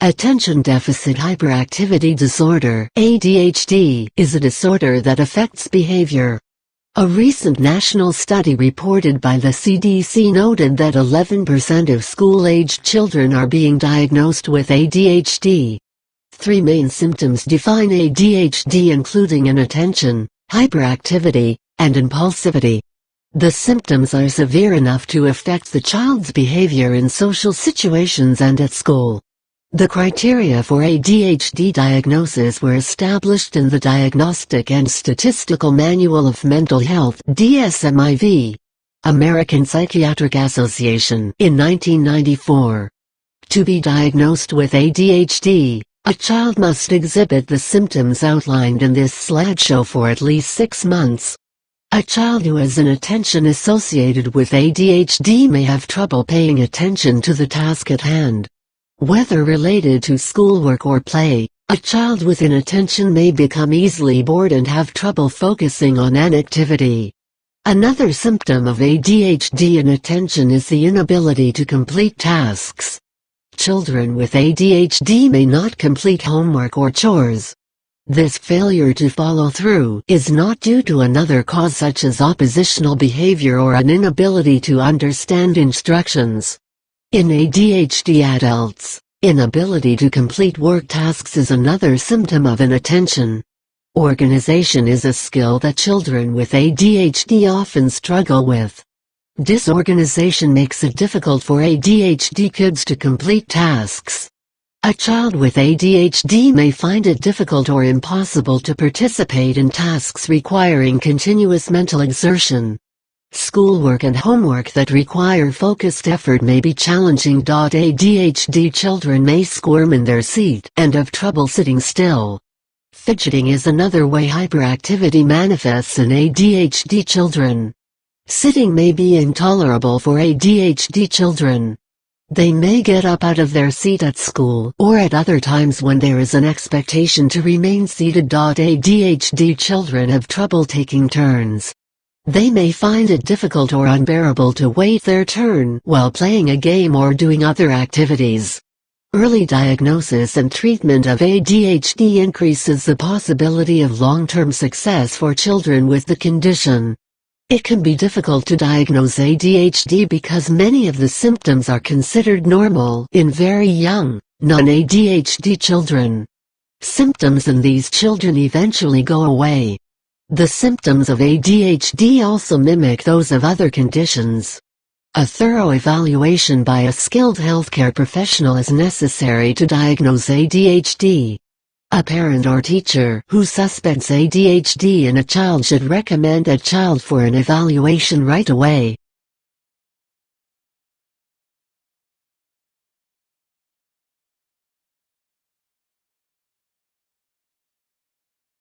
Attention Deficit Hyperactivity Disorder (ADHD) is a disorder that affects behavior. A recent national study reported by the CDC noted that 11% of school-aged children are being diagnosed with ADHD. Three main symptoms define ADHD, including inattention, hyperactivity, and impulsivity. The symptoms are severe enough to affect the child's behavior in social situations and at school. The criteria for ADHD diagnosis were established in the Diagnostic and Statistical Manual of Mental Health (DSM-IV), American Psychiatric Association, in 1994. To be diagnosed with ADHD, a child must exhibit the symptoms outlined in this slideshow for at least 6 months. A child who has inattention associated with ADHD may have trouble paying attention to the task at hand. Whether related to schoolwork or play, a child with inattention may become easily bored and have trouble focusing on an activity. Another symptom of ADHD inattention is the inability to complete tasks. Children with ADHD may not complete homework or chores. This failure to follow through is not due to another cause such as oppositional behavior or an inability to understand instructions. In ADHD adults, inability to complete work tasks is another symptom of inattention. Organization is a skill that children with ADHD often struggle with. Disorganization makes it difficult for ADHD kids to complete tasks. A child with ADHD may find it difficult or impossible to participate in tasks requiring continuous mental exertion. Schoolwork and homework that require focused effort may be challenging. ADHD children may squirm in their seat and have trouble sitting still. Fidgeting is another way hyperactivity manifests in ADHD children. Sitting may be intolerable for ADHD children. They may get up out of their seat at school or at other times when there is an expectation to remain seated. ADHD children have trouble taking turns. They may find it difficult or unbearable to wait their turn while playing a game or doing other activities. Early diagnosis and treatment of ADHD increases the possibility of long-term success for children with the condition. It can be difficult to diagnose ADHD because many of the symptoms are considered normal in very young, non-ADHD children. Symptoms in these children eventually go away. The symptoms of ADHD also mimic those of other conditions. A thorough evaluation by a skilled healthcare professional is necessary to diagnose ADHD. A parent or teacher who suspects ADHD in a child should recommend that child for an evaluation right away.